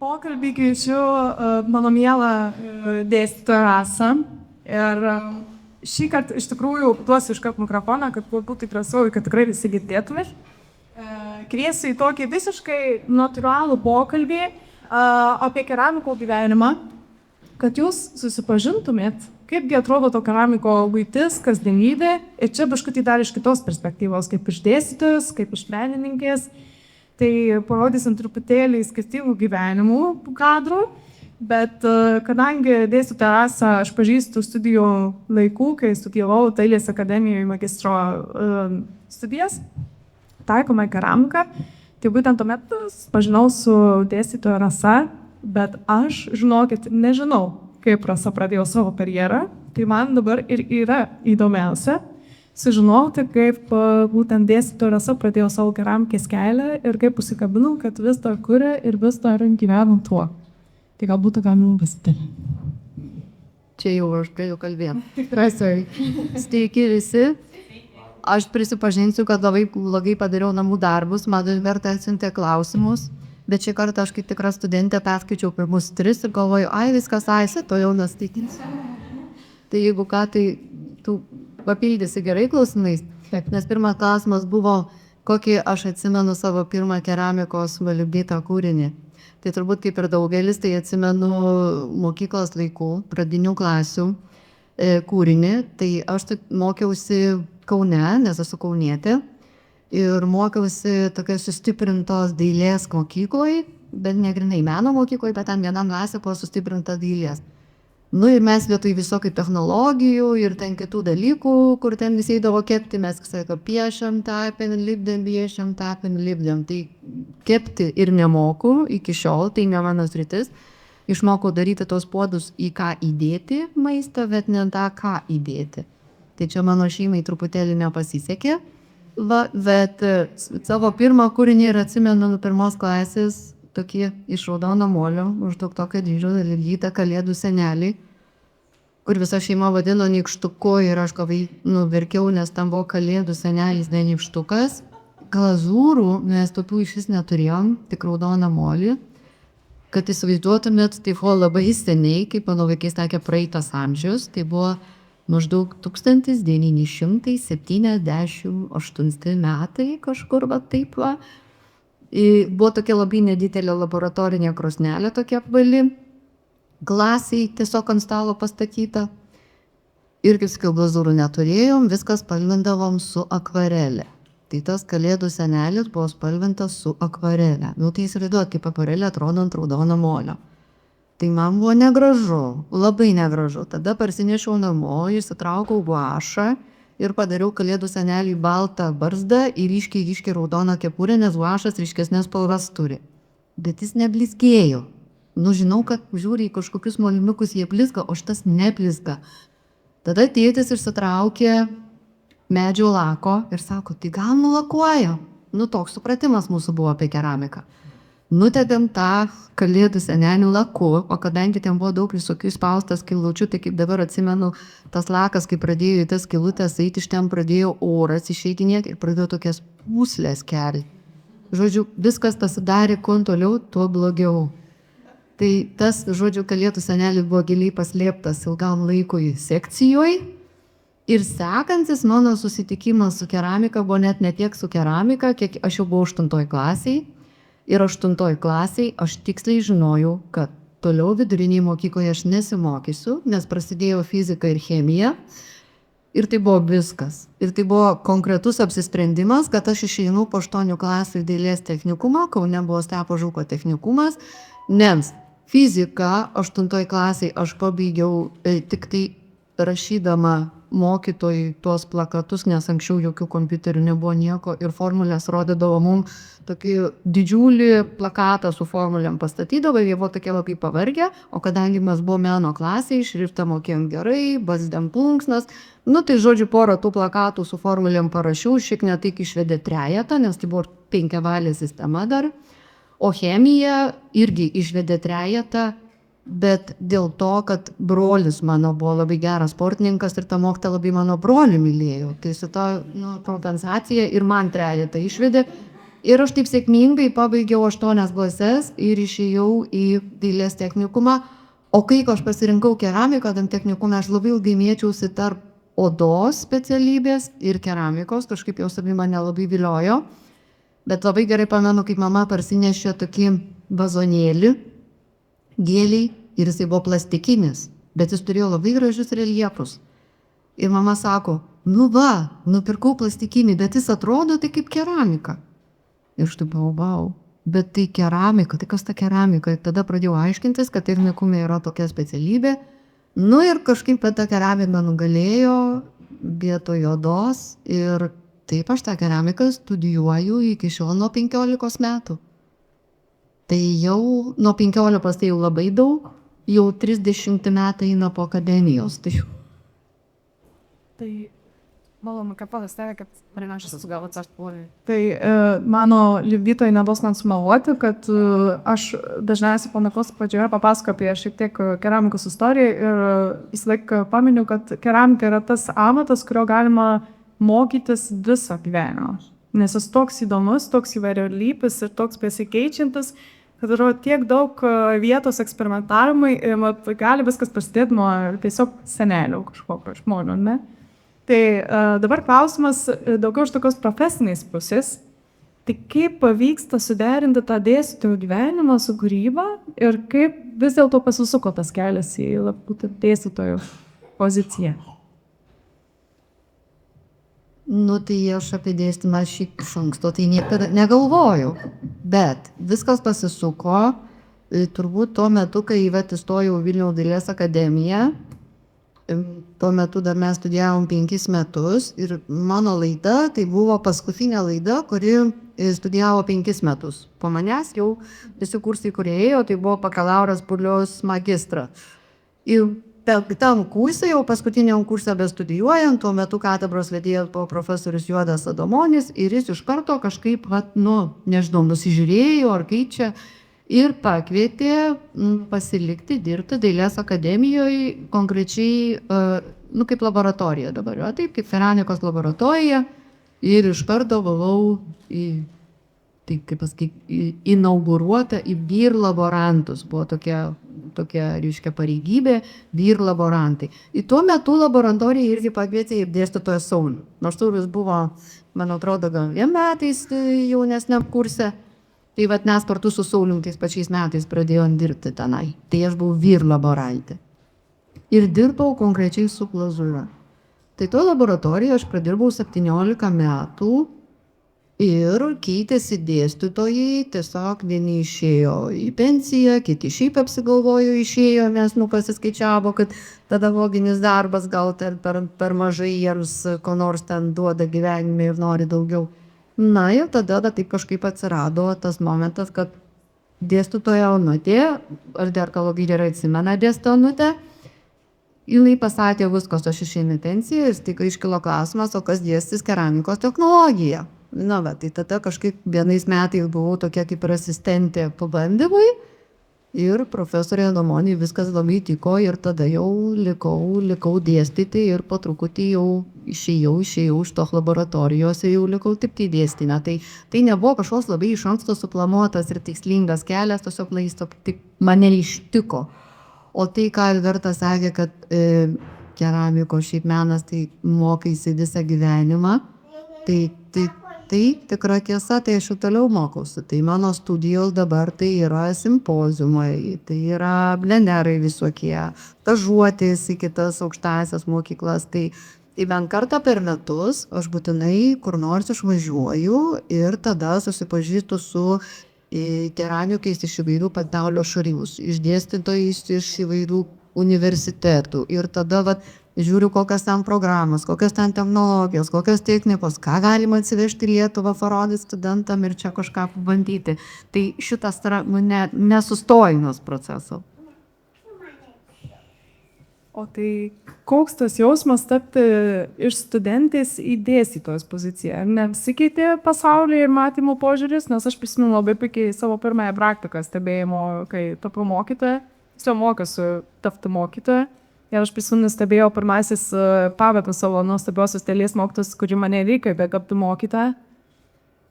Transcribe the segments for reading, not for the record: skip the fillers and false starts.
pokalbį kviečiu mano mielą dėstytoją Rasą. Ir šį kartą iš tikrųjų duosiu iškart mikrofoną, kad būtų drąsiau, kad tikrai visi girdėtumėt. Kviesiu į tokį visiškai natūralų pokalbį apie keramiko gyvenimą, kad jūs susipažintumėt, kaipgi atrodo to keramiko buitis, kasdienybė. Ir čia biškutį dar iš kitos perspektyvos, kaip iš dėstytojos, kaip iš menininkės. Tai parodysim truputėlį skirtingų gyvenimų kadrų, bet kadangi dėstytoją Rasą aš pažįstu studijų laikų, kai studijavau Dailės akademijoje magistro studijas, taikomą keramiką, tai būtent tuomet pažinau su dėstytoja Rasa, bet aš, žinokit, nežinau, kaip Rasa pradėjo savo karjerą, tai man dabar ir yra įdomiausia sužinoti, kaip būtent dėstytoja Rasa pradėjo savo keramikės kelią ir kaip užsikabinau, kad vis dar kuria ir vis dar gyvenam tuo. Tai galbūt galima pasidalinti. Čia jau aš galiu kalbėti. Sveiki visi. Aš prisipažinsiu, kad labai blogai padariau namų darbus, man verta atsiuntė klausimus, bet šį kartą aš kaip tikra studentė perskaičiau pirmus 3 ir galvoju, viskas aisi, to jau nasteikinsiu. Tai jeigu ką, tai tu papildysi gerai klausimais, nes pirmas klausimas buvo, kokį aš atsimenu savo pirmą keramikos valiubdytą kūrinį. Tai turbūt kaip ir daugelis, tai atsimenu mokyklos laikų, pradinių klasių kūrinį. Tai aš mokiausi Kaune, nes esu kaunietė, ir mokiausi tokios sustiprintos dailės mokykloje, bet ne grynai meno mokykloje, bet ten vienam klasė buvo sustiprinta dailės. Ir mes vietoj visokių technologijų ir ten kitų dalykų, kur ten visi eidavo kepti, mes piešiam, tapėm, lipdėm, piešiam, tapėm, lipdėm. Tai kepti ir nemoku iki šiol, tai ne mano sritis. Išmokau daryti tos puodus, į ką įdėti maistą, bet ne tą, ką įdėti. Tai čia mano šeimai truputėlį nepasisekė. Bet savo pirmą kūrinį ir atsimenu nuo 1 klasės, tokie iš raudono molio, maždaug tokio dydžio, lygytą kalėdų senelį, kur visa šeima vadino nykštuku ir aš verkiau, nes tam buvo kalėdų senelis, ne nykštukas. Glazūrų mes tokių iš vis neturėjom, tik raudoną molį. Kad įsivaizduotumėt, tai buvo labai seniai, kaip mano vaikais sakė, praeitas amžius, tai buvo maždaug 1978 metai kažkur taip va. Buvo tokia labai nedidelė laboratorinė krosnelė, tokia apvali, glasiai tiesiog ant stalo pastatyta. Ir kaip sakiau, glazūrų neturėjom, viską spalvindavom su akvarelė. Tai tas kalėdų senelis buvo spalvintas su akvarelė. Tai įsivaizduot, kaip akvarelė atrodo ant raudono molio. Tai man buvo negražu, labai negražu. Tada parsinešiau namo, įsitraukau guašą ir padariau kalėdų seneliui baltą barzdą ir ryškiai raudoną kepurę, nes guašas ryškesnės spalvas turi. Bet jis neblizgėjo. Žinau, kad žiūri į kažkokius moliniukus, jie blizga, o šitas neblizga. Tada tėtis išsitraukė medžio lako ir sako, tai gal nulakuoja. Toks supratimas mūsų buvo apie keramiką. Nutepėm tą kalėdų senelių laku, o kadangi ten buvo daug visokių spaustas skilučių, tai kaip dabar atsimenu, tas lakas, kai pradėjo į tas skilutės eiti, iš ten pradėjo oras išeitinėti ir pradėjo tokias pūslės kelti. Žodžiu, viskas pasidarė kuo toliau, tuo blogiau. Tai tas, kalėdų senelis buvo giliai paslėptas ilgam laikui sekcijoje. Ir sekantis mano susitikimas su keramika buvo net ne tiek su keramika, kiek aš jau buvau 8 klasiai. Ir 8 klasiai aš tiksliai žinojau, kad toliau vidurinėje mokykloje aš nesimokysiu, nes prasidėjo fizika ir chemija. Ir tai buvo viskas. Ir tai buvo konkretus apsisprendimas, kad aš išeinu po 8 klasių į dailės technikumą, Kaune buvo Stepo Žuko technikumas, nes fiziką 8 klasiai aš pabaigiau tik tai rašydama mokytojai tuos plakatus, nes anksčiau jokių kompiuterių nebuvo nieko ir formulės rodydavo mums tokį didžiulį plakatą su formulėm pastatydavo, jie buvo tokie labai pavargę, o kadangi mes buvo meno klasėje, šriftą mokėjom gerai, basdėm plunksnas, tai žodžiu porą tų plakatų su formulėm parašiau, šiek netaik išvedė 3, nes tai buvo 5-valė sistema dar, o chemija irgi išvedė 3, bet dėl to, kad brolis mano buvo labai geras sportininkas ir ta mokytoja labai mano brolį mylėjo. Tai su to kompensacija ir man 3 išvedė. Ir aš taip sėkmingai pabaigiau 8 klases ir išėjau į dailės technikumą. O kai aš pasirinkau keramiką, tam technikume aš labai ilgai mėčiausi tarp odos specialybės ir keramikos, kažkaip jos abi mane labai viliojo. Bet labai gerai pamenu, kaip mama parsinešė tokį vazonėlį gėliai ir jisai buvo plastikinis, bet jis turėjo labai gražius reljefus. Ir mama sako, nu va, nupirkau plastikinį, bet jis atrodo tai kaip keramika. Ir aš taip buvau, bet tai keramika, tai kas ta keramika? Ir tada pradėjau aiškintis, kad technikume yra tokia specialybė. Nu ir kažkaip ta keramika nugalėjo vietoj odos ir taip aš tą keramiką studijuoju iki šiol nuo 15 metų. Tai jau nuo 15 tai jau labai daug, jau 30 metai eina po akademijos. Tai malonu, kad palastarė, kad pranešęs gavot aštuonį. Tai mano liudytojai nebus man sumeluoti, kad aš dažniausiai panakos pradžioje papasakoju apie šiek tiek keramikos istoriją ir visą laiką paminiu, kad keramika yra tas amatas, kurio galima mokytis visą gyvenimą. Nes jis toks įdomus, toks įvairialypis ir toks besikeičiantis, kad yra tiek daug vietos eksperimentavimui ir gali viskas prasidėti nuo tiesiog senelių kažkokio žmonių, ne? Tai dabar klausimas daugiau iš tokios profesinės pusės. Tai kaip pavyksta suderinti tą dėstytojų gyvenimą su kūryba ir kaip vis dėlto pasisuko tas kelias į būtent dėstytojų poziciją? Nu tai aš apie dėstymą šiaip iš anksto tai niekada negalvojau, bet viskas pasisuko turbūt tuo metu, kai įstojau Vilniaus dailės akademiją. Tuo metu dar mes studijavom 5 metus ir mano laida, tai buvo paskutinė laida, kuri studijavo 5 metus. Po manęs jau visi kursai, kurie ėjo, tai buvo bakalauras plius magistra. Ir tam kursai, jau paskutiniam kursą bestudijuojant, tuo metu katedros vedėjas buvo profesorius Juodas Adomonis ir jis iš karto kažkaip, nežinau, nusižiūrėjo ar kaip čia. Ir pakvietė pasilikti dirbti dailės akademijoje, konkrečiai, kaip laboratorija dabar yra, taip, kaip keramikos laboratorija. Ir iš karto buvau inauguruota į vyr laborantus. Buvo tokia reiškia pareigybė, vyr laborantai. Į tuo metu laboratoriją irgi pakvietė ir dėstytoją Saulių. Nors Saulius buvo, man atrodo, gal 2 metais jaunesniam kurse. Tai mes kartu su Saulium tais pačiais metais pradėjom dirbti tenai. Tai aš buvau vyr laborantė. Ir dirbau konkrečiai su glazūra. Tai to laboratorijoje aš pradirbau 17 metų ir keitėsi dėstytojai, tiesiog vieni išėjo į pensiją, kiti šiaip apsigalvojo išėjo, nes pasiskaičiavo, kad pedagoginis darbas gal per mažai jiems ko nors ten duoda gyvenime ir nori daugiau. Na ir tada taip kažkaip atsirado tas momentas, kad dėstytoja Onutė, ar dar labai gerai atsimena dėstytoja Onutė, jinai pasakė, viskas, aš išeinu į pensiją ir staiga iškilo klausimas, o kas dėstys keramikos technologiją. Tai tada kažkaip vienais metais buvau tokia kaip ir asistentė pabandymui ir profesorė Adomonį viskas labai tiko ir tada jau likau dėstyti ir po truputį jau išėjau iš tos laboratorijos ir jau likau tik tai dėstinę. Tai nebuvo kažkoks labai iš anksto suplanuotas ir tikslingas kelias, tiesiog tik mane ištiko. O tai, ką Albertas sakė, kad keramikos šiaip menas tai mokaisi visą gyvenimą, tai tikra tiesa, tai aš jau toliau mokausi. Tai mano studijos dabar tai yra simpoziumai, tai yra plenerai visokie, stažuotės į kitas aukštąsias mokyklas. Tai bent kartą per metus aš būtinai kur nors išvažiuoju ir tada susipažįstu su keramikais iš įvairių pasaulio šalių, iš dėstytojais iš įvairių universitetų. Ir tada žiūriu, kokias ten programos, kokias ten technologijos, kokios technikos, ką galima atsivežti į Lietuvą, parodyti studentam ir čia kažką pabandyti. Tai šitas nesustojimas proceso. O tai koks tas jausmas tapti iš studentės į dėstytojos poziciją? Ar nesikeitė pasaulyje ir matymų požiūris? Nes aš prisimenu labai puikiai savo pirmąją praktiką stebėjimo, kai tapau mokytoja. Tiesiog mokiausi tapti mokytoja. Ir aš prisimenu, stebėjau pirmasis Pavetas savo nuostabiosios dailės mokytojos, kuri mane reikia begabti mokytoją.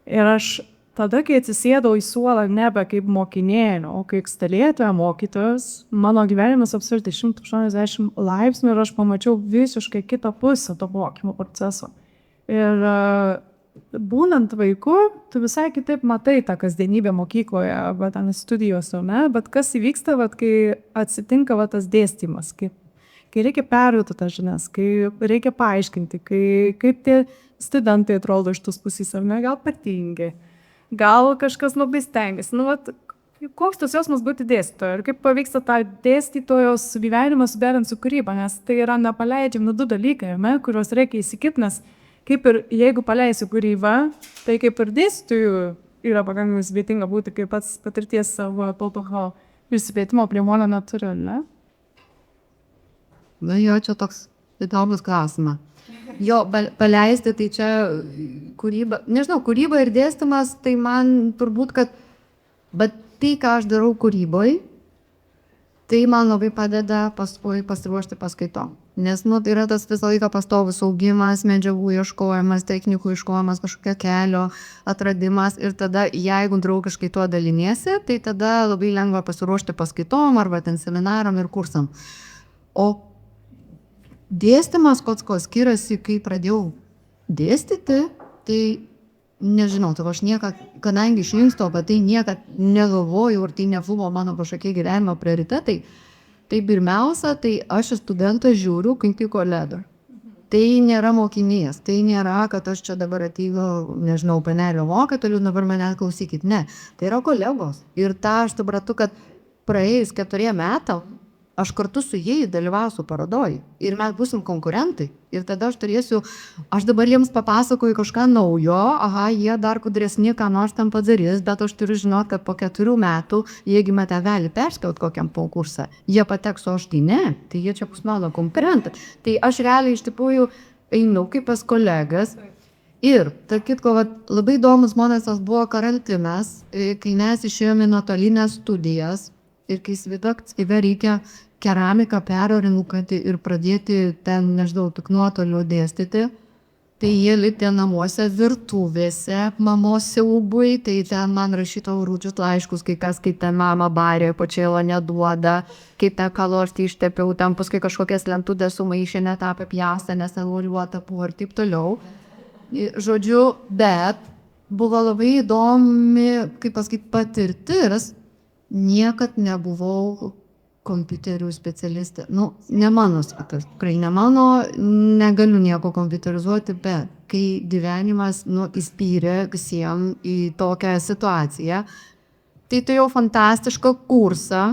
Ir aš tada, kai atsisėdau į suolą nebe kaip mokinėlio, o kaip stebėtoja mokytojas, mano gyvenimas apsirti 180 laipsnių ir aš pamačiau visiškai kitą pusę to mokymo proceso. Ir būnant vaiku, tu visai kitaip matai tą kasdienybę mokykloje arba ten studijose, ne? Bet kas įvyksta, kai atsitinka tas dėstymas, kai reikia perduoti tas žinias, kai reikia paaiškinti, kaip tie studentai atrodo iš tos pusės, ar ne, gal patingi, gal kažkas labai stengiasi. Koks tas jausmas būti dėstytoju ir kaip pavyksta tą dėstytojos gyvenimą suderinti su kūryba, nes tai yra nepaleidžiami 2 dalykai, kuriuos reikia įsikibti, nes kaip ir jeigu paleisiu kūrybą, tai kaip ir dėstytojų yra pakankamai sudėtinga būti, kaip pats patirties savo tokio prisipėtimo priemonę neturiu, ne? Na jo, čia toks įdomus klausimas. Jo, paleisti, tai čia kūryba, nežinau, kūryba ir dėstymas, tai man turbūt, kad, bet tai, ką aš darau kūryboj, tai man labai padeda paskui pasiruošti paskaitom. Nes, tai yra tas visą laiką pastovus augimas, medžiagų ieškojimas, technikų ieškojimas, kažkokio kelio atradimas ir tada, jeigu draugiškai tuo daliniesi, tai tada labai lengva pasiruošti paskaitom arba ten seminaram ir kursam. O dėstymas ko skiriasi, kai pradėjau dėstyti, tai nežinau, tai aš niekad, kadangi iš inksto, bet tai niekad negalvojau ir tai nebuvo mano kažkokie gyvenimo prioritetai, tai pirmiausia, tai aš į studentą žiūriu kaip į kolegą. Tai nėra mokinys, tai nėra, kad aš čia dabar atėjau, nežinau, panelio mokytojų, dabar mane klausykit. Ne, tai yra kolegos. Ir tą aš supratau, kad praėjus 4 metam, aš kartu su jais dalyvausiu parodoj ir mes būsim konkurentai. Ir tada aš dabar jiems papasakoju kažką naujo, jie dar gudresni, ką nors tam padarys, bet aš turiu žinoti, kad po 4 metų, jeigu mane gali perskiaut kokiam konkursą, jie pateks, o aš tai ne, tai jie čia bus mano konkurentai. Tai aš realiai iš tikrųjų einu kaip pas kolegas. Ir, tarp kitko, labai įdomus momentas buvo karantinas, kai mes išėjome į nuotolinės studijas ir kai įsivaizduok, reikia keramiką perorientuoti ir pradėti ten, nežinau, tik nuotoliu dėstyti, tai jie likti namuose virtuvėse, mamos siaubui, tai ten man rašydavo rūdžius laiškus, kai kas, kaip ten mama barė, pačiailo neduoda, kaip ten kalorstį ištepiau, ten paskui kažkokias lentutės sumaišė, netapė pjastą, nesavoliuotą buvo ir taip toliau. Žodžiu, bet buvo labai įdomi, kaip pasakyti, patirtis, niekad nebuvau kompiuterių specialistė. Ne mano sritis, tikrai ne mano, negaliu nieko kompiuterizuoti, bet kai gyvenimas įspyrė visiems į tokią situaciją, tai turėjau fantastišką kursą,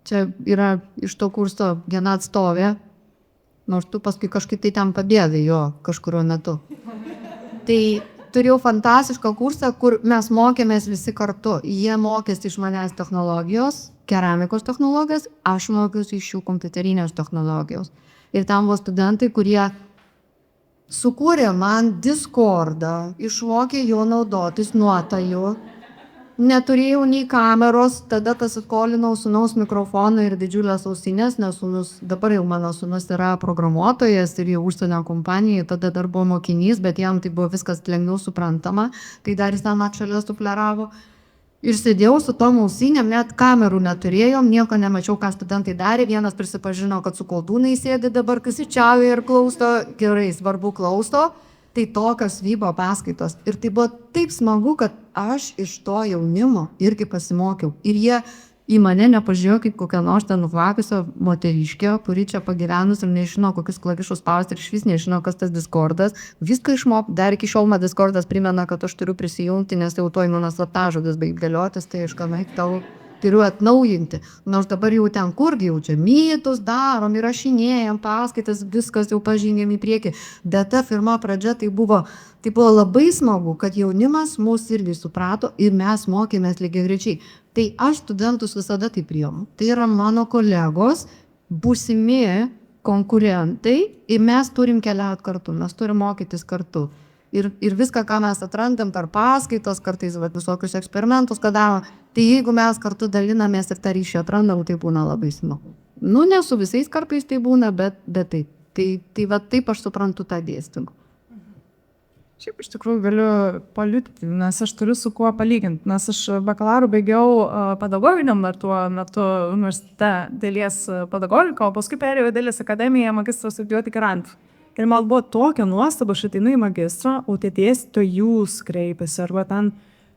čia yra iš to kurso viena atstovė, nors tu paskui kažkaip tai ten pabėgai jo kažkurio metu. Tai turėjau fantastišką kursą, kur mes mokėmės visi kartu. Jie mokėsi iš manęs technologijos, keramikos technologijos, aš mokiausi iš jų kompiuterinės technologijos. Ir tam buvo studentai, kurie sukūrė man Discordą, išmokė jo naudotis nuotoliu. Neturėjau nei kameros, tada pasiskolinau sūnaus mikrofoną ir didžiulės ausinės, nes dabar jau mano sūnus yra programuotojas ir jau užsienio kompanijai, tada dar buvo mokinys, bet jam tai buvo viskas lengviau suprantama, tai dar jis ten atšalės sufleravo. Ir sėdėjau su tom ausinėm, net kamerų neturėjom, nieko nemačiau, ką studentai darė, vienas prisipažino, kad su koldūnai sėdi dabar, kas įčiauja ir klauso, gerai, svarbu klauso. Tai tokios vyko paskaitos. Ir tai buvo taip smagu, kad aš iš to jaunimo irgi pasimokiau. Ir jie į mane nepažiūrėjo kaip kokią nors ten nukvakusio moteriškė, kuri čia pagyvenus ir nežino, kokius klavišus spausti ir išvis nežino, kas tas Discordas. Viską išmok, dar iki šiol man Discordas primena, kad aš turiu prisijungti, nes jau toj mano slaptažodis baig galiotis, tai aš ką tau turiu atnaujinti. Nors dabar jau ten kurgi jau čia mytus darom, įrašinėjam paskaitas, viskas jau pažengėm į priekį. Bet ta pirma pradžia tai buvo labai smagu, kad jaunimas mūsų irgi suprato ir mes mokėmės lygiagrečiai. Tai aš studentus visada taip priimu. Tai yra mano kolegos, būsimi konkurentai ir mes turim keliauti kartu, mes turim mokytis kartu. Ir viską, ką mes atrandam per paskaitos, kartais visokius eksperimentus, ką darom, tai jeigu mes kartu dalinamės ir tą ryšį atrandam, tai būna labai smagu. Ne su visais kartais tai būna, bet taip. Tai taip aš suprantu tą dėstymą. Šiaip iš tikrųjų galiu paliudyti, nes aš turiu su kuo palyginti, nes aš bakalauro baigiau pedagoginiam metu universitete dalies pedagogiką, o paskui perėjau į dailės akademiją magistrą studijuoti keramikos. Ir man buvo tokia nuostaba, aš ateinu į magistrą, o tie dėstytojai jūs kreipiasi, arba ten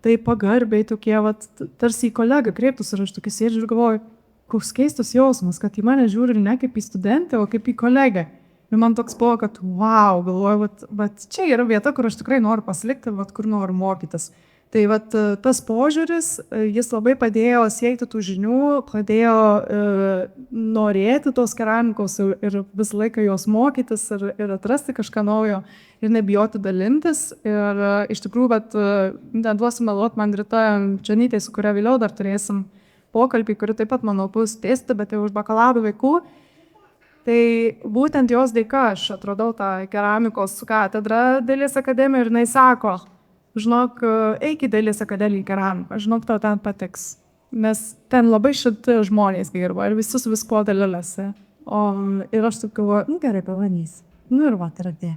tai pagarbiai tokie, vat, tarsi į kolegą kreiptus, ir aš tokia sėdžiu ir galvoju, koks keistas jausmas, kad į mane žiūri ne kaip į studentę, o kaip į kolegę. Ir man toks buvo, kad wow, galvoju, vat čia yra vieta, kur aš tikrai noriu pasilikti, vat kur noriu mokytis. Tai vat tas požiūris, jis labai padėjo siekti tų žinių, padėjo norėti tos keramikos ir visą laiką jos mokytis ir atrasti kažką naujo ir nebijoti dalintis. Ir iš tikrųjų, bet neduosiu meluoti man Rita Čanytė, su kuria vėliau dar turėsim pokalbį, kuri taip pat, manau, bus dėstyti, bet jau už bakalauro vaikų. Tai būtent jos dėka aš atradau tą keramikos katedrą dailės akademiją ir jinai sako, žinok, eik į dailės akademiją į keramiką, žinok, tau ten patiks. Nes ten labai šilti žmonės dirba ir visi su viskuo dalinasi. Ir aš taip galvoju, gerai, pavanys. Ir va, tai yra tie.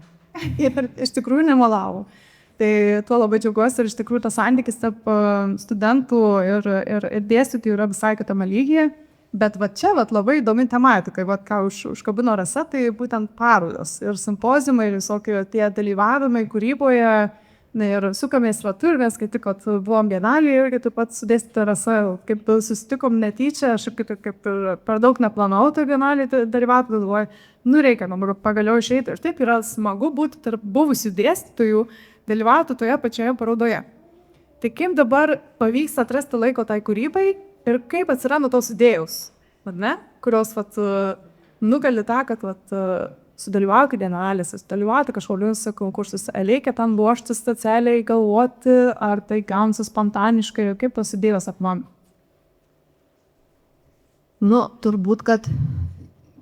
Ir iš tikrųjų nemalau. Tai tuo labai džiaugiuosi ir iš tikrųjų tas santykis tarp studentų ir dėstytojų yra visai kitame lygyje. Bet va čia labai įdomi tematika, ką užkabino Rasa, tai būtent parodos ir simpoziumai ir visokie tie dalyvavimai kūryboje ir sukamės ratu, ir mes kai tik buvom bienalėje irgi taip pat su dėstytoja Rasa, kaip susitikom netyčia, aš kaip per daug neplanavau tą bienalėje dalyvauti, galvoju, reikia pagaliau išeiti ir taip yra smagu būti tarp buvusių dėstytojų, dalyvauti toje pačioje parodoje. Tai kaip dabar pavyks atrasti laiko tai kūrybai ir kaip atsiranda tos idėjos, kurios nugali tą, kad sudalyvauti bienalėse, sudalyvauti kažkokiuose konkursuose, reikia tam ruošti specialiai, galvoti, ar tai gaunasi spontaniškai, kaip tos idėjos apmami. Turbūt, kad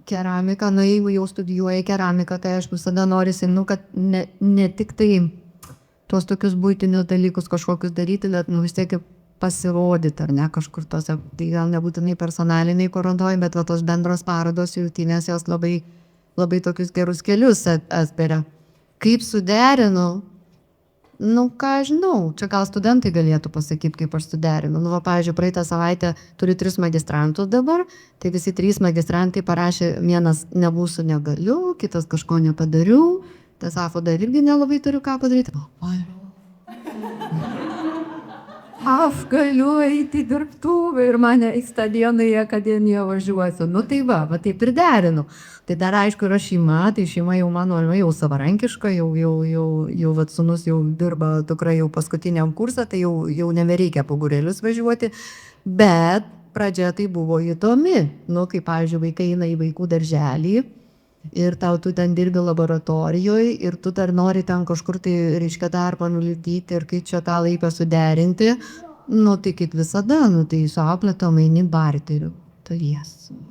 keramika, jeigu jau studijuoji keramiką, tai aš visada norisi, kad ne tik tai tuos tokius buitinius dalykus kažkokius daryti, bet vis tiek pasirodyti, ar ne, kažkur tose, tai gal nebūtinai personaliniai parodoj, bet tos bendros parodos jungtinės jos labai, labai tokius gerus kelius atveria. Kaip suderinu, ką žinau, čia gal studentai galėtų pasakyti, kaip aš suderinu. Pavyzdžiui, praeitą savaitę turiu 3 magistrantus dabar, tai visi 3 magistrantai parašė, vienas nebūsiu negaliu, kitas kažko nepadariau, tas sako, dar irgi nelabai turiu ką padaryti. Aš galiu eiti į dirbtuvę ir mane į stadioną į akademiją važiuosiu. Tai va, taip ir derinu. Tai dar aišku yra šeima, tai šeima jau mano jau savarankiška, jau sūnus jau dirba dukra jau paskutiniam kursą, tai jau nebereikia po būrelius važiuoti. Bet pradžia tai buvo įdomi. Kaip pavyzdžiui, vaikai eina į vaikų darželį ir tu ten dirbi laboratorijoje ir tu dar nori ten kažkur tai darbą nulipdyti ir kaip čia tą laiką suderinti, tai kaip visada, tai su auklėtom eini barteriu. Tai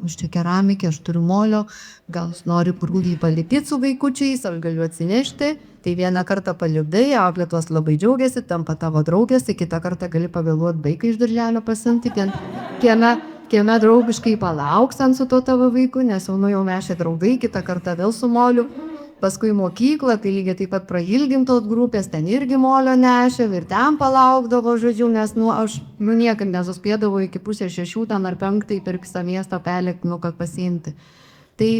aš čia keramikė, aš turiu molio, gal nori purgulį palipdyti su vaikučiais, aš galiu atsinešti, tai vieną kartą palipdai, auklėtos labai džiaugiasi, tampa tavo draugės, tai kitą kartą gali pavėluoti vaiką iš darželio pasimti, kieme draugiškai palauks ant su to tavo vaiku, nes jau mešė draugai, kitą kartą vėl su moliu. Paskui mokyklą, tai lygiai taip pat prailgintos grupės, ten irgi molio nešė ir ten palaukdavo, žodžiu, nes aš niekam nesuspėdavau iki 5:30 ten ar 5 per visą miestą pelėk, kad pasiimti. Tai,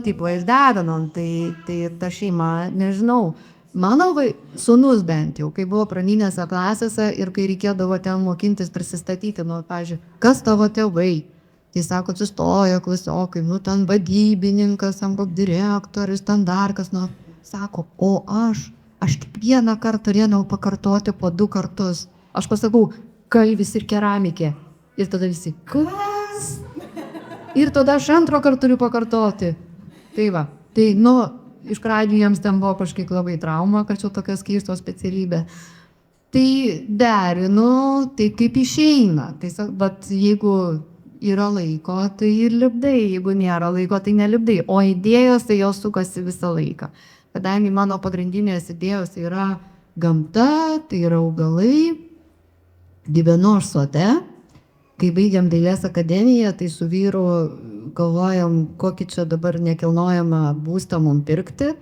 taip va išderinom, tai ta šeima, nežinau. Mano sūnus bent jau, kai buvo pradinėse klasėse ir kai reikėdavo ten mokintis prisistatyti, pavyzdžiui, kas tavo tėvai? Jis sako, atsistojo klasiokai, ten vadybininkas, direktorius, ten dar kas, sako, o aš kiekvieną kartą turėjau pakartoti po 2 kartus. Aš pasakau, kalvis ir keramikė. Ir tada visi, kas? Ir tada aš 2 kartą turiu pakartoti. Tai va, tai iš pradžių jiems ten buvo kažkiek labai trauma, kad čia tokia keistos specialybė. Tai derinu, tai kaip išeina. Bet jeigu yra laiko, tai ir lipdai, jeigu nėra laiko, tai nelipdai. O idėjos, tai jos sukasi visą laiką. Kadangi mano pagrindinės idėjos yra gamta, tai yra augalai, gyvenu aš sode. Kai baigiam dailės akademiją, tai su vyru galvojam, kokį čia dabar nekilnojamą būstą mums pirkti.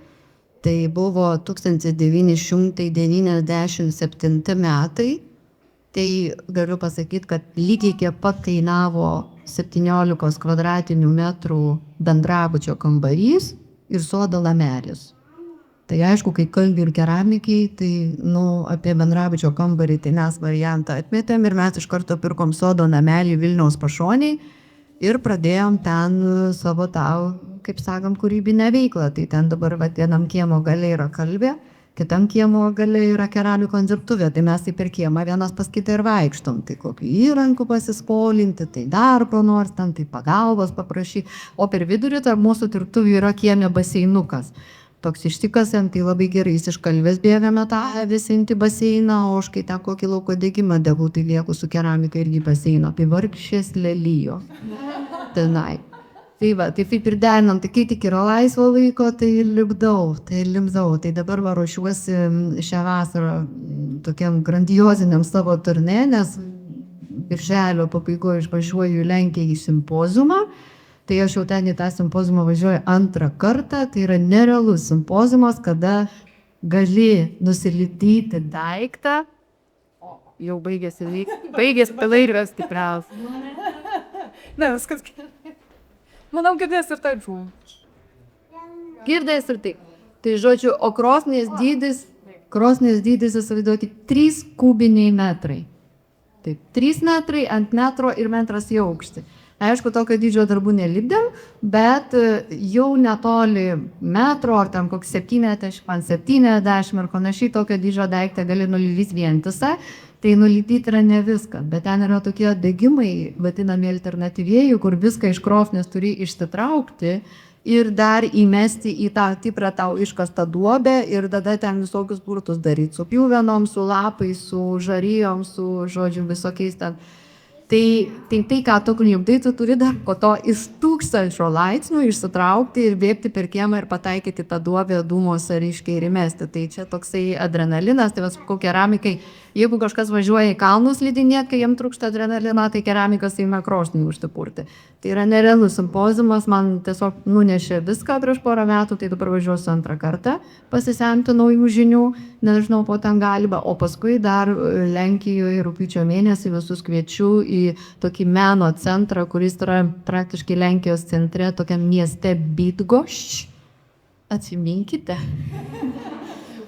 Tai buvo 1997 metai. Tai galiu pasakyti, kad lygiai kiek pat kainavo 17 kvadratinių metrų bendrabučio kambarys ir sodo namelis. Tai aišku, kai kalbi ir keramikiai, tai apie bendrabučio kambarį tai mes variantą atmetėm ir mes iš karto pirkom sodo namelį Vilniaus pašoniai ir pradėjom ten savo tą, kaip sakant, kūrybinę veiklą. Tai ten dabar vienam kiemo gale yra kalvė, kitam kiemo gale yra keramikos dirbtuvė, tai mes tai per kiemą vienas pas kitą ir vaikštom. Tai kokių įrankų pasiskolinti, tai dar ko nors ten, tai pagalbos paprašyti. O per vidurį tarp mūsų dirbtuvių yra kieme baseinukas. Toks ištikasiam, tai labai gerai, jis iš kalvės bėgame tą vėsinti baseiną, o aš kai ten kokį lauko degimą degu, tai lieku su keramika irgi baseino. Tai vargšės lelijo. Tenai. Tai va, tai taip ir derinam, tai kai tik yra laisvo laiko, tai limdau. Tai dabar va ruošiuosi šią vasarą tokiam grandioziniam savo turne, nes birželio pabaigoje išvažiuoju į Lenkiją į simpoziumą. Tai aš jau ten į tą simpoziumą važiuoju antrą kartą, tai yra nerealus simpoziumas, kada gali nusilipdyti daiktą. Jau baigėsi pilai ir stipriausia. Ne, viskas gerai. Manau, girdės ir taip žuvų. Girdės ir taip. Tai žodžiu, o krosnės dydis, įsivaizduokit, 3 kubiniai metrai. Taip, 3 metrai ant metro ir metras į aukštį. Aišku, tokio dydžio darbų nelipdėm, bet jau netoli metro, ar tam koks 70 ir panašiai, tokio dydžio daiktą gali nulipdyti vientisą. Tai nulipdyti yra ne viską, bet ten yra tokie degimai, vadinami alternatyvieji, kur viską iš krosnės turi išsitraukti ir dar įmesti į tą tiprą tau iškastą duobę ir tada ten visokius burtus daryti, su pjuvenom, su lapais, su žarijom, su, žodžiu, visokiais ten. Tai, ką tu lipdai, tu turi dar po to iš 1000 laipsnių išsitraukti ir bėgti per kiemą ir pataikyti tą duobę dūmos ar iškiai ir įmesti. Tai čia toksai adrenalinas, tai sakau, keramikai, jeigu kažkas važiuoja į kalnus slidinėti, kai jiem trūksta adrenalino, tai keramikas įima krosnį užsipurti. Tai yra nerealus simpoziumas, man tiesiog nunešė viską prieš porą metų, tai dabar važiuosiu antrą kartą pasisemti naujų žinių, nežinau, po ten galima, o paskui dar Lenkijoje rugpjūčio mėnesį visus kviečiu į tokį meno centrą, kuris yra praktiškai Lenkijos centre, tokiam mieste Bydgošč. Atsiminkite.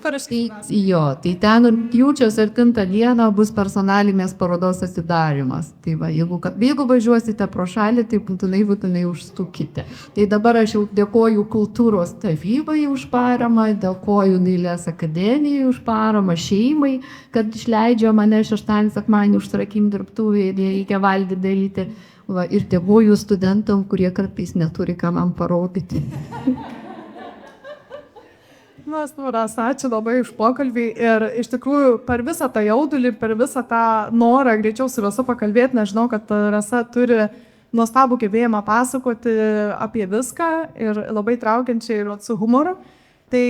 Tai ten rugpjūčio 7 dieną bus personalinės parodos atidarymas. Tai va, jeigu važiuosite pro šalį, tai būtinai užstukite. Tai dabar aš jau dėkoju kultūros tarybai už paramą, dėkoju Dailės akademijai už paramą, šeimai, kad išleidžia mane šeštadienį sekmadienį užsirakinti dirbtuvėje ir reikia valgyti daryti. Va, ir dėkoju studentam, kurie kartais neturi ką man parodyti. Rasa, ačiū labai už pokalbį ir iš tikrųjų per visą tą jaudulį, per visą tą norą greičiau su Rasa pakalbėti, nes žinau, kad Rasa turi nuostabų gebėjimą pasakoti apie viską ir labai traukiančiai ir su humoru. Tai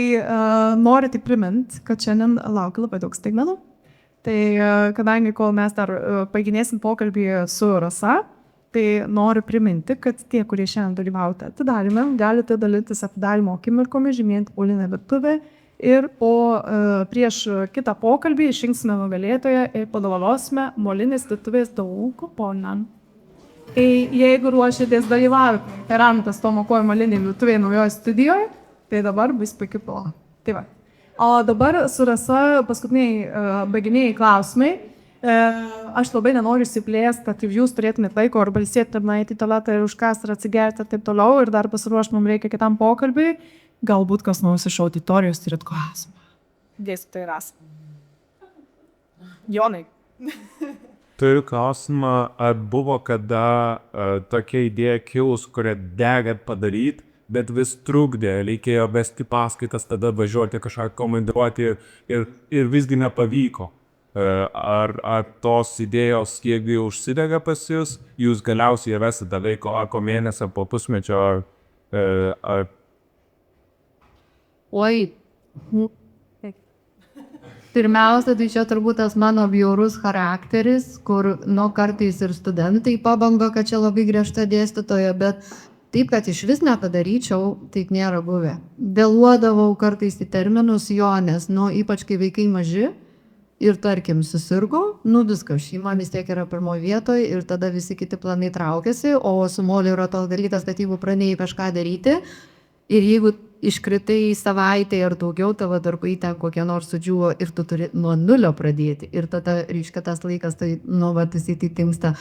noriu tik priminti, kad šiandien laukia labai daug staigmenų. Tai kadangi kol mes dar baiginėsim pokalbį su Rasa, tai noriu priminti, kad tie, kurie šiandien dalyvauja atidaryme, galite dalytis atidarymo akimirkomis, žymėjant Olinę virtuvę ir prieš kitą pokalbį išrinksime nugalėtoją ir padovanosime Molinės virtuvės dovanų kuponą. Jeigu ruošiatės dalyvauti keramikos Tomo Kojo Molinėje virtuvėje naujoje studijoje, tai dabar bus puikiai plana. Tai va. O dabar su Rasa paskutiniai baiginiai klausimai. Aš labai nenoriu įsiplėsti, kad jūs turėtumėt laiko ar balsėti, ar nueiti į tualetą ir užkasti, ar atsigerti ir taip toliau, ir dar pasiruošti mums reikia kitam pokalbiui. Galbūt kas nors iš auditorijos turit klausimą. Dėstytojai Rasa. Jonai. Turiu klausimą, ar buvo kada tokia idėja kilus, kurią degat padaryti, bet vis trukdė, reikėjo vesti paskaitas, tada važiuoti kažką komandiruoti ir visgi nepavyko. Ar tos idėjos, kiek jų užsidega pas jūs galiausiai vesite laiko ar po mėnesio, po pusmečio, ar... Oi, pirmiausia, tai čia turbūt tas mano bjaurus charakteris, kur kartais ir studentai pabando, kad čia labai griežta dėstytoja, bet taip, kad iš vis nepadaryčiau, taip nėra buvę. Vėluodavau kartais į terminus jo, nes, ypač kai vaikai maži ir, tarkim, susirgo, viskas, šeima vis tiek yra pirmoje vietoje ir tada visi kiti planai traukiasi, o su moliu yra toks dalykas, kad jeigu pradėjai kažką daryti ir jeigu iškritai savaitę ar daugiau, tavo darbai ten kokie nors sudžiuvo ir tu turi nuo nulio pradėti ir tada, reiškia, tas laikas, tai, jisai timsta.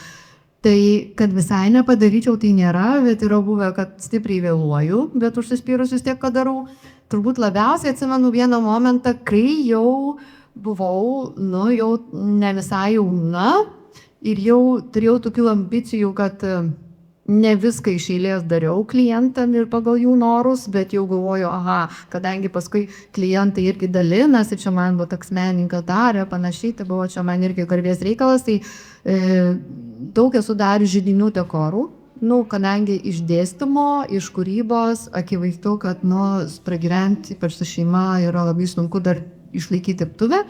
Tai, kad visai nepadaryčiau, tai nėra, bet yra buvę, kad stipriai vėluoju, bet užsispyrus vis tiek, ką darau. Turbūt labiausiai atsimenu vieną momentą, kai jau buvau, jau ne visai jauna ir jau turėjau tokių ambicijų, kad ne viską iš eilės dariau klientam ir pagal jų norus, bet jau galvoju, kadangi paskui klientai irgi dalinasi, čia man buvo toks menininkas darė, panašiai, tai buvo čia man irgi garbės reikalas, tai daug esu darius židinių dekorų, kadangi iš dėstymo, iš kūrybos, akivaizdu, kad pragyventi, ypač su šeima, yra labai sunku dar išlaikyti dirbtuvę.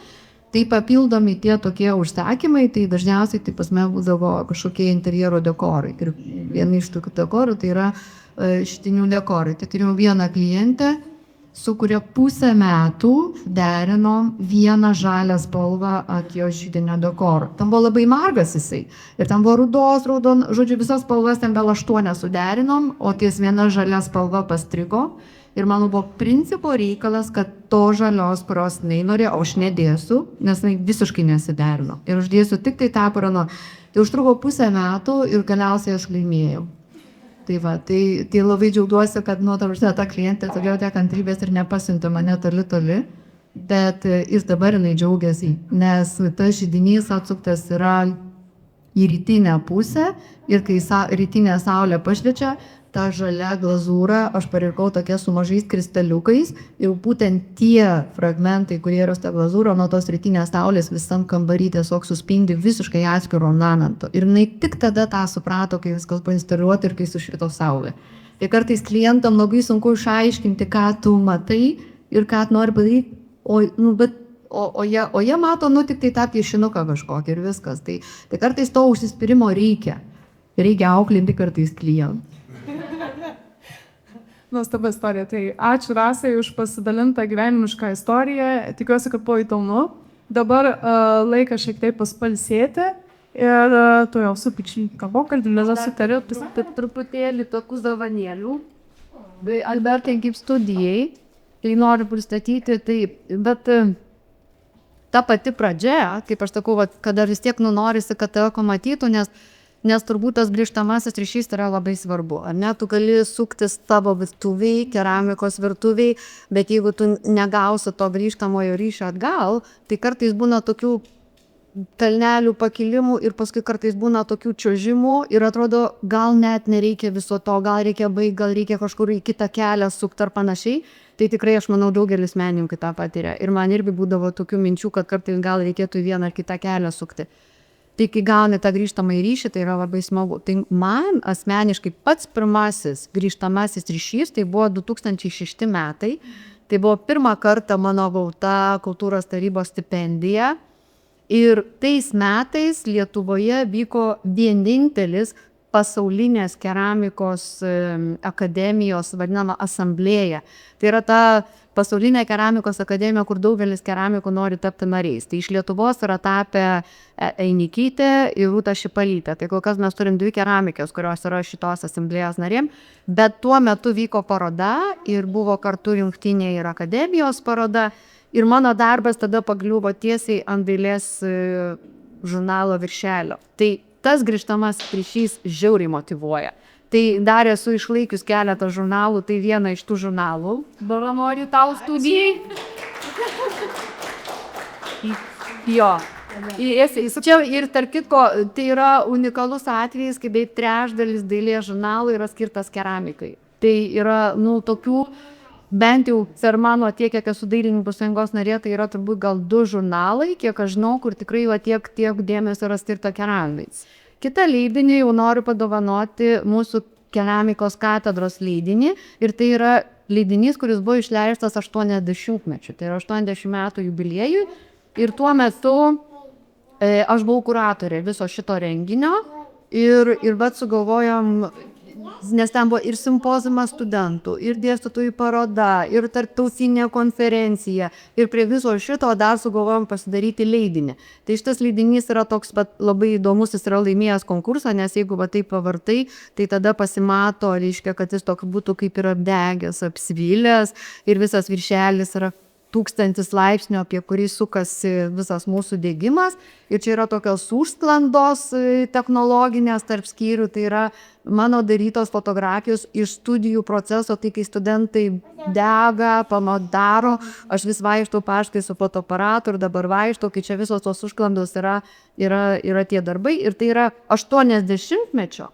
Tai papildomi tie tokie užsakymai, tai dažniausiai tai pas mane būdavo kažkokie interjero dekorai. Ir viena iš tokių dekorų tai yra židinių dekorai. Tai turėjau vieną klientę, su kuria pusę metų derinom vieną žalią spalvą ant jo židinio dekoro. Tam buvo labai margas jisai. Ir tam buvo rudos, raudon, žodžiu, visas spalvas ten gal 8 suderinom, o ties viena žalia spalva pastrigo. Ir mano buvo principo reikalas, kad to žalios, kurios norėjo, o aš nedėsiu, nes visiškai nesiderino. Ir aš dėsiu tik tai tą parano. Tai užtruko pusę metų ir galiausiai aš laimėjau. Tai va, tai labai džiaugiuosi, kad ta klientė turėjo tiek kantrybės ir nepasiuntė mane toli, bet ir dabar jinai džiaugiasi, nes tas židinys atsuktas yra į rytinę pusę ir kai rytinė saulė pašviečia, tą žalia glazūrą aš parinkau tokia su mažais kristaliukais ir būtent tie fragmentai, kurie yra ta glazūra, nuo tos rytinės saulės visam kambarį tiesiog suspindi visiškai atskiro ornamento. Ir jinai tik tada tą suprato, kai viskas buvo instaliuota ir kai sušvito saulė. Tai kartais klientam labai sunku išaiškinti, ką tu matai ir ką nori padaryti, o jie mato, tik tai tą piešinuką kažkokį ir viskas. Tai kartais to užsispyrimo reikia. Reikia auklinti kartais klientų. Nuostaba istorija. Tai ačiū Rasai už pasidalintą gyvenimišką istoriją. Tikiuosi, kad buvo įdomu. Dabar laikas šiek tiek paspalsėti ir tu jau supikšinti pokalbį, nes sutariu. Truputėlį tokių dovanėlių. Albertai, kaip studijai, tai noriu pristatyti, bet ta pati pradžia, kaip aš sakau, kada vis tiek norisi, kad tave pamatytų, nes turbūt tas grįžtamasis ryšys yra labai svarbu. Ar ne, tu gali suktis tavo virtuviai, keramikos virtuviai, bet jeigu tu negausi to grįžtamojo ryšio atgal, tai kartais būna tokių kalnelių pakilimų ir paskui kartais būna tokių čiuožimų ir atrodo, gal net nereikia viso to, gal reikia baigti, gal reikia kažkur į kitą kelią sukti ar panašiai. Tai tikrai aš manau daugelis menininkų tą patiria. Ir man irgi būdavo tokių minčių, kad kartais gal reikėtų į vieną ar kitą kelią sukti. Tai kai gauni tą grįžtamą ryšį, tai yra labai smagu. Tai man asmeniškai pats pirmasis grįžtamasis ryšys, tai buvo 2006 metai. Tai buvo pirmą kartą mano gauta kultūros tarybos stipendija. Ir tais metais Lietuvoje vyko vienintelis pasaulinės keramikos akademijos vadinama asamblėja. Tai yra ta pasaulinė keramikos akademija, kur daugelis keramikų nori tapti nariais. Tai iš Lietuvos yra tapę Einikytė ir Rūta Šipalytė. Tai kol kas mes turim 2 keramikės, kurios yra šitos asamblėjos narėm. Bet tuo metu vyko paroda ir buvo kartu jungtinė ir akademijos paroda. Ir mano darbas tada pakliuvo tiesiai ant dailės žurnalo viršelio. Tai tas grįžtamas ryšys žiauriai motyvuoja. Tai dar esu išlaikius keletą žurnalų, tai viena iš tų žurnalų. Dovanoriu tau studijai. Jo. Čia ir tarp kitko, tai yra unikalus atvejis, kai beveik trečdalis dailės žurnalų yra skirtas keramikai. Tai yra, tokių, bent jau per mano tiek, kiek esu dailininkų sąjungos narė, tai yra turbūt gal 2 žurnalai, kiek aš žinau, kur tikrai tiek dėmesio yra skirta keramikais. Kitą leidinį jau noriu padovanoti mūsų keramikos katedros leidinį ir tai yra leidinys, kuris buvo išleistas 80-mečiu, tai yra 80 metų jubiliejui ir tuo metu aš buvau kuratorė viso šito renginio ir sugalvojom nes ten buvo ir simpoziumas studentų, ir dėstytojų paroda, ir tarptautinė konferencija, ir prie viso šito dar sugalvojom pasidaryti leidinį. Tai šitas leidinys yra toks labai įdomus, jis yra laimėjęs konkursą, nes jeigu va taip pavartai, tai tada pasimato, reiškia, kad jis toks būtų kaip ir apdegęs, apsvilęs, ir visas viršelis yra 1000 laipsnių, apie kurį sukasi visas mūsų degimas. Ir čia yra tokios užsklandos technologinės tarp skyrių, tai yra mano darytos fotografijos iš studijų proceso, tai kai studentai dega, daro, aš vis vaikštau paškai su fotoaparatu ir dabar vaikštau, kai čia visos tos užsklandos yra tie darbai, ir tai yra 80-mečio,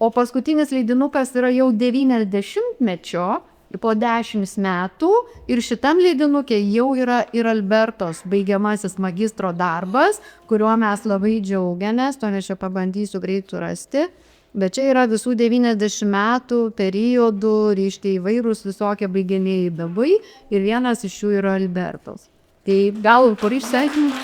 o paskutinis leidinukas yra jau 90-mečio, po 10 metų, ir šitam leidinukė jau yra ir Albertos baigiamasis magistro darbas, kuriuo mes labai džiaugiamės, to aš čia pabandysiu greit surasti, bet čia yra visų 90 metų periodų, reiškia įvairūs visokie baigiamieji darbai, ir vienas iš jų yra Albertos. Tai gal kur išsveikinu?